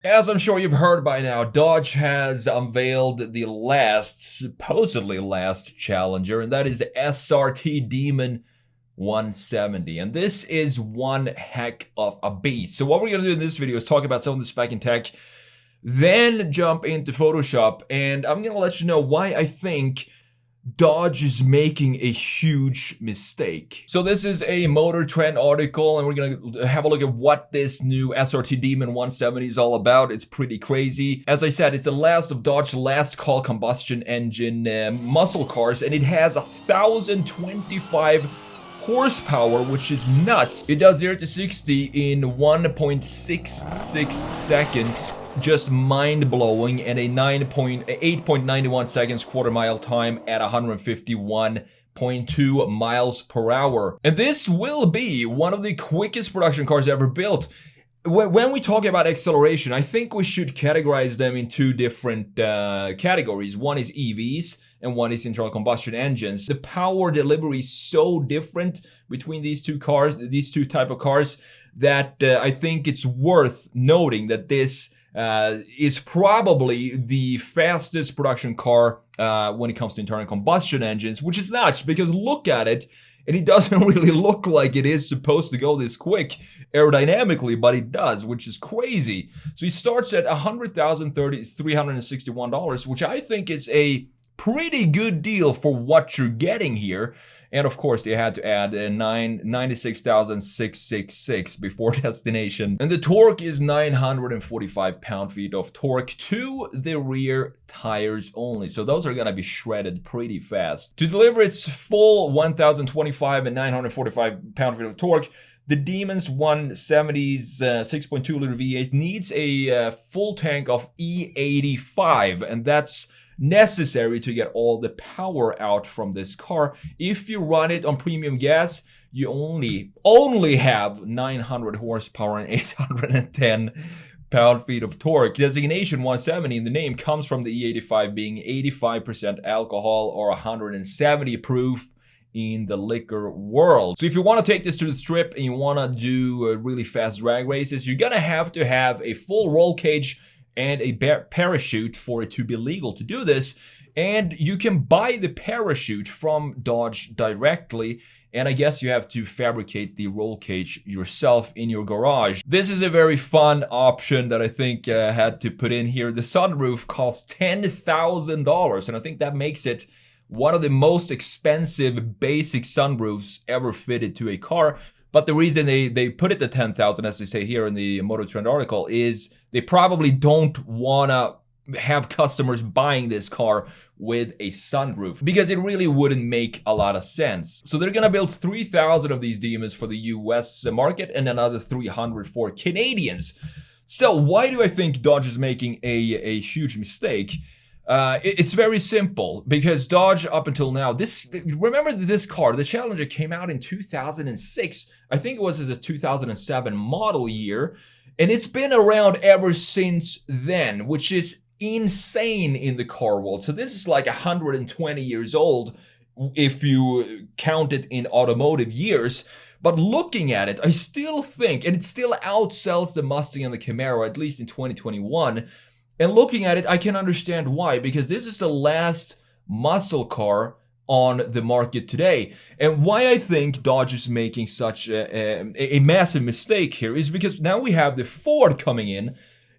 As I'm sure you've heard by now, Dodge has unveiled the supposedly last challenger, and that is the SRT Demon 170. And this is one heck of a beast. So what we're going to do in this video is talk about some of the spec and tech, then jump into Photoshop, and I'm going to let you know why I think Dodge is making a huge mistake. So this is a Motor Trend article, and we're gonna have a look at what this new SRT Demon 170 is all about. It's pretty crazy. As I said, it's the last of Dodge's last call combustion engine muscle cars, and it has 1,025 horsepower, which is nuts. It does 0 to 60 in 1.66 seconds. Just mind-blowing, and a 8.91 seconds quarter mile time at 151.2 miles per hour. And this will be one of the quickest production cars ever built. When we talk about acceleration, I think we should categorize them in two different categories. One is EVs and one is internal combustion engines. The power delivery is so different between these two cars, these two type of cars, that I think it's worth noting that this is probably the fastest production car when it comes to internal combustion engines, which is nuts because look at it, and it doesn't really look like it is supposed to go this quick aerodynamically, but it does, which is crazy. So it starts at $100,361, which I think is a pretty good deal for what you're getting here. And of course, they had to add 96,666 before destination. And the torque is 945 pound-feet of torque to the rear tires only. So those are gonna be shredded pretty fast. To deliver its full 1,025 and 945 pound-feet of torque, the Demon's 170's 6.2 liter V8 needs a full tank of E85, and that's necessary to get all the power out from this car. If you run it on premium gas, you only have 900 horsepower and 810 pound-feet of torque. Designation 170 in the name comes from the E85 being 85% alcohol or 170 proof in the liquor world. So if you want to take this to the strip and you want to do really fast drag races, you're gonna have to have a full roll cage and a parachute for it to be legal to do this. And you can buy the parachute from Dodge directly, and I guess you have to fabricate the roll cage yourself in your garage. This is a very fun option that I think I had to put in here. The sunroof costs $10,000, and I think that makes it one of the most expensive basic sunroofs ever fitted to a car. But the reason they put it at 10,000, as they say here in the Motor Trend article, is they probably don't wanna have customers buying this car with a sunroof because it really wouldn't make a lot of sense. So they're gonna build 3,000 of these Demons for the US market and another 300 for Canadians. So why do I think Dodge is making a huge mistake? It's very simple because Dodge up until now, remember this car, the Challenger came out in 2006. I think it was a 2007 model year, and it's been around ever since then, which is insane in the car world. So this is like 120 years old if you count it in automotive years. But looking at it, I still think, and it still outsells the Mustang and the Camaro, at least in 2021. And looking at it, I can understand why, because this is the last muscle car on the market today. And why I think Dodge is making such a massive mistake here is because now we have the Ford coming in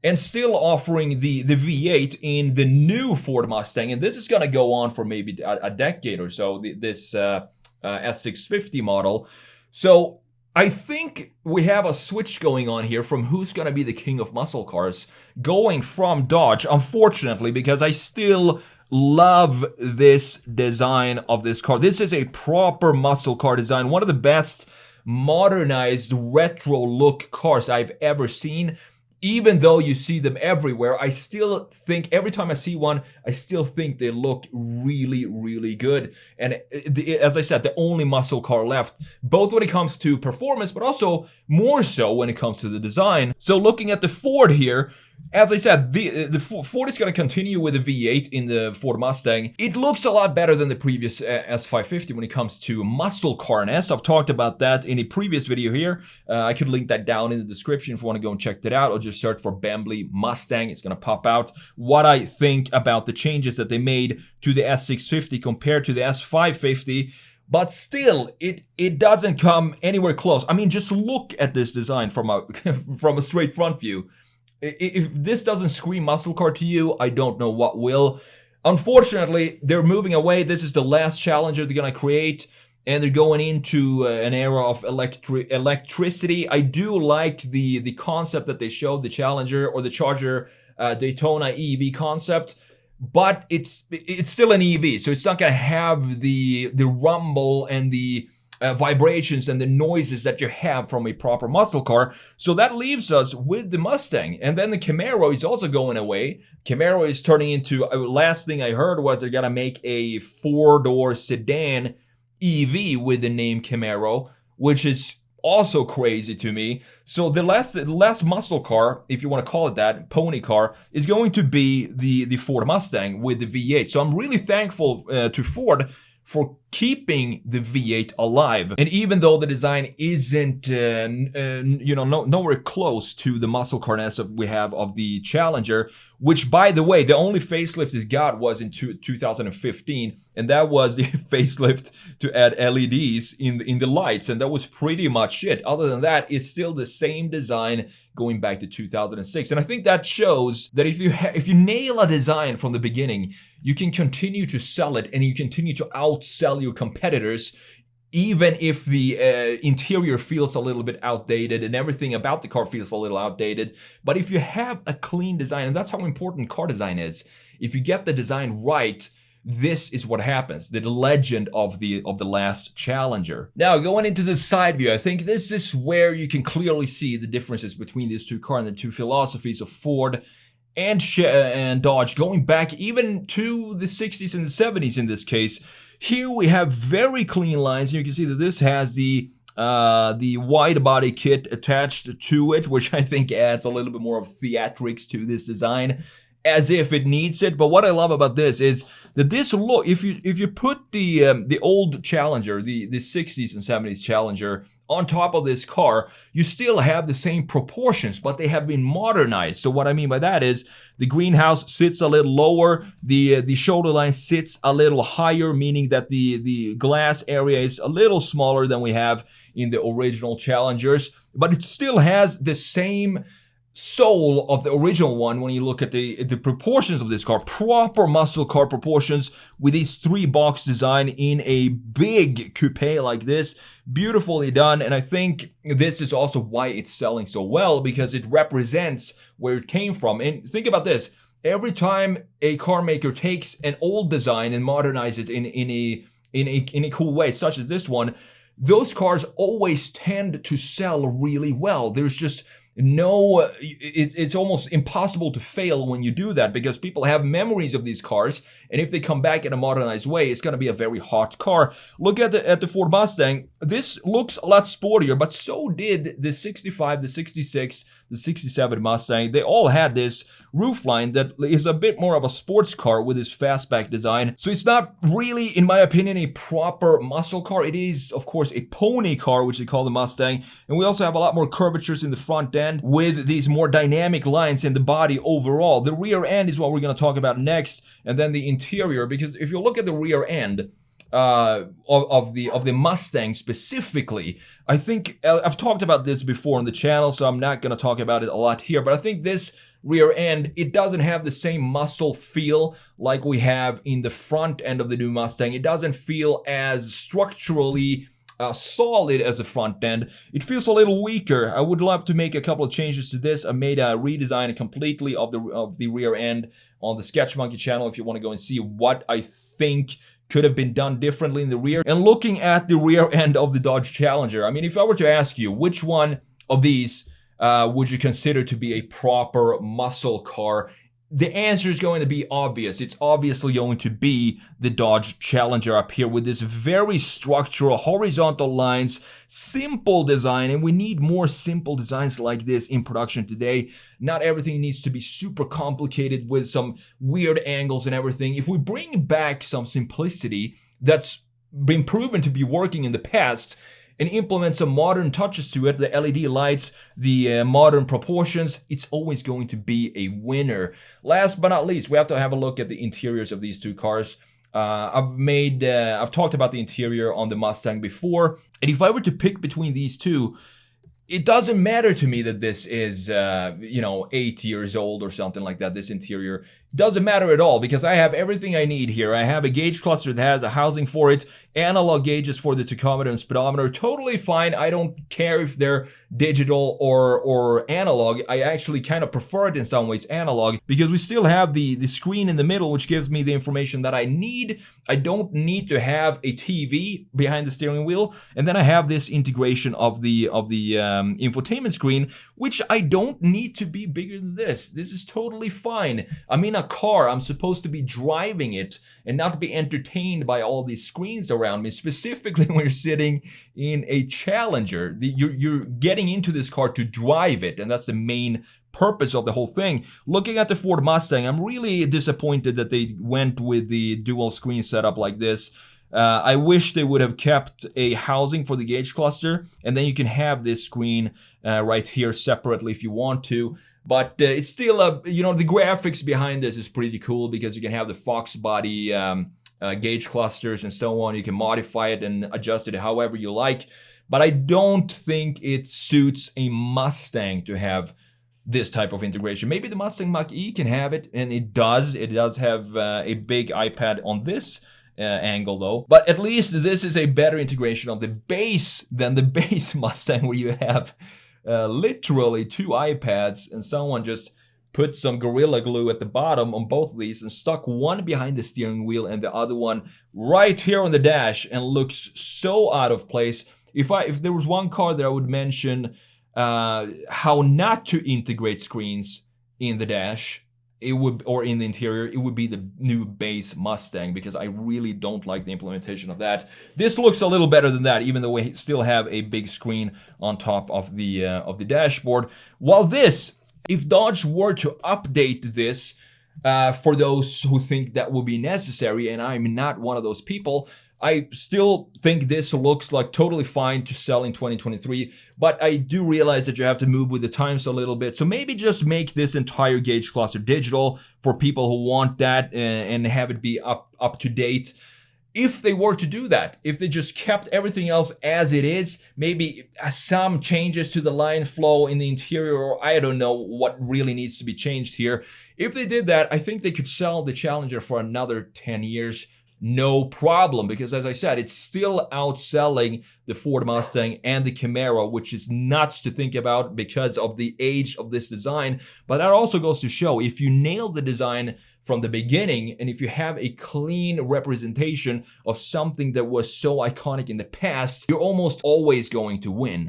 and still offering the V8 in the new Ford Mustang. And this is going to go on for maybe a decade or so, this S650 model. So I think we have a switch going on here from who's going to be the king of muscle cars going from Dodge, unfortunately, because I still love this design of this car. This is a proper muscle car design, one of the best modernized retro look cars I've ever seen. Even though you see them everywhere, I still think every time I see one, I still think they look really, really good. And as I said, the only muscle car left, both when it comes to performance, but also more so when it comes to the design. So looking at the Ford here, as I said, the Ford is going to continue with the V8 in the Ford Mustang. It looks a lot better than the previous S550 when it comes to muscle carness. I've talked about that in a previous video here. I could link that down in the description if you want to go and check that out, or just search for Bambly Mustang. It's going to pop out. What I think about the changes that they made to the S650 compared to the S550. But still, it doesn't come anywhere close. I mean, just look at this design from a from a straight front view. If this doesn't scream muscle car to you, I don't know what will. Unfortunately, they're moving away. This is the last Challenger they're gonna create, and they're going into an era of electricity. I do like the concept that they showed, the Challenger or the Charger Daytona EV concept. But it's still an EV, so it's not gonna have the rumble and the vibrations and the noises that you have from a proper muscle car. So that leaves us with the Mustang. And then the Camaro is also going away. Camaro is turning into, last thing I heard was they're gonna make a 4-door sedan EV with the name Camaro, which is also crazy to me. So the last muscle car, if you want to call it that, pony car, is going to be the Ford Mustang with the V8. So I'm really thankful to Ford for keeping the V8 alive. And even though the design isn't, nowhere close to the muscle carness that we have of the Challenger, which, by the way, the only facelift it got was in 2015, and that was the facelift to add LEDs in the lights, and that was pretty much it. Other than that, it's still the same design going back to 2006. And I think that shows that if you nail a design from the beginning, you can continue to sell it, and you continue to outsell your competitors, even if the interior feels a little bit outdated and everything about the car feels a little outdated. But if you have a clean design, and that's how important car design is, if you get the design right, this is what happens. The legend of the last Challenger. Now, going into the side view, I think this is where you can clearly see the differences between these two cars and the two philosophies of Ford and Dodge, going back even to the 60s and the 70s in this case. Here we have very clean lines. You can see that this has the wide body kit attached to it, which I think adds a little bit more of theatrics to this design, as if it needs it. But what I love about this is that this look, if you put the old Challenger, the 60s and 70s Challenger on top of this car, you still have the same proportions, but they have been modernized. So what I mean by that is the greenhouse sits a little lower, the shoulder line sits a little higher, meaning that the glass area is a little smaller than we have in the original Challengers, but it still has the same soul of the original one when you look at the proportions of this car. Proper muscle car proportions with these 3-box design in a big coupe like this. Beautifully done, and I think this is also why it's selling so well, because it represents where it came from. And think about this. Every time a car maker takes an old design and modernizes it in a cool way, such as this one, those cars always tend to sell really well. There's just no, it's almost impossible to fail when you do that, because people have memories of these cars, and if they come back in a modernized way, it's going to be a very hot car. Look at the Ford Mustang. This looks a lot sportier, but so did the 65, the 66, the 67 Mustang. They all had this roofline that is a bit more of a sports car with this fastback design. So it's not really, in my opinion, a proper muscle car. It is, of course, a pony car, which they call the Mustang. And we also have a lot more curvatures in the front end with these more dynamic lines in the body overall. The rear end is what we're going to talk about next, and then the interior, because if you look at the rear end of the Mustang specifically, I think I've talked about this before on the channel, so I'm not going to talk about it a lot here, but I think this rear end, it doesn't have the same muscle feel like we have in the front end of the new Mustang. It doesn't feel as structurally solid as the front end. It feels a little weaker. I would love to make a couple of changes to this. I made a redesign completely of the rear end on the Sketch Monkey channel if you want to go and see what I think could have been done differently in the rear. And looking at the rear end of the Dodge Challenger, I mean, if I were to ask you which one of these would you consider to be a proper muscle car, the answer is going to be obvious. It's obviously going to be the Dodge Challenger up here with this very structural, horizontal lines, simple design, and we need more simple designs like this in production today. Not everything needs to be super complicated with some weird angles and everything. If we bring back some simplicity that's been proven to be working in the past, and implement some modern touches to it, the LED lights, the modern proportions, it's always going to be a winner. Last but not least, we have to have a look at the interiors of these two cars. I've talked about the interior on the Mustang before, and if I were to pick between these two, it doesn't matter to me that this is, 8 years old or something like that, this interior. It doesn't matter at all because I have everything I need here. I have a gauge cluster that has a housing for it, analog gauges for the tachometer and speedometer, totally fine. I don't care if they're digital or analog. I actually kind of prefer it in some ways analog because we still have the screen in the middle which gives me the information that I need. I don't need to have a TV behind the steering wheel, and then I have this integration of the infotainment screen, which I don't need to be bigger than this. This is totally fine. I'm in a car. I'm supposed to be driving it and not be entertained by all these screens around me, specifically when you're sitting in a Challenger. You're getting into this car to drive it, and that's the main purpose of the whole thing. Looking at the Ford Mustang, I'm really disappointed that they went with the dual screen setup like this. I wish they would have kept a housing for the gauge cluster, and then you can have this screen right here separately if you want to. But it's still the graphics behind this is pretty cool because you can have the Fox body gauge clusters and so on. You can modify it and adjust it however you like. But I don't think it suits a Mustang to have this type of integration. Maybe the Mustang Mach-E can have it, and it does. It does have a big iPad on this angle though. But at least this is a better integration of the base than the base Mustang where you have literally two iPads and someone just put some Gorilla Glue at the bottom on both of these and stuck one behind the steering wheel and the other one right here on the dash, and looks so out of place. If there was one car that I would mention how not to integrate screens in the dash, or in the interior, it would be the new base Mustang, because I really don't like the implementation of that. This looks a little better than that, even though we still have a big screen on top of the dashboard. While this, if Dodge were to update this, for those who think that would be necessary, and I'm not one of those people, I still think this looks like totally fine to sell in 2023, but I do realize that you have to move with the times a little bit. So maybe just make this entire gauge cluster digital for people who want that, and have it be up to date. If they were to do that, if they just kept everything else as it is, maybe some changes to the line flow in the interior, or I don't know what really needs to be changed here. If they did that, I think they could sell the Challenger for another 10 years. No problem, because as I said, it's still outselling the Ford Mustang and the Camaro, which is nuts to think about because of the age of this design. But that also goes to show, if you nail the design from the beginning, and if you have a clean representation of something that was so iconic in the past, you're almost always going to win.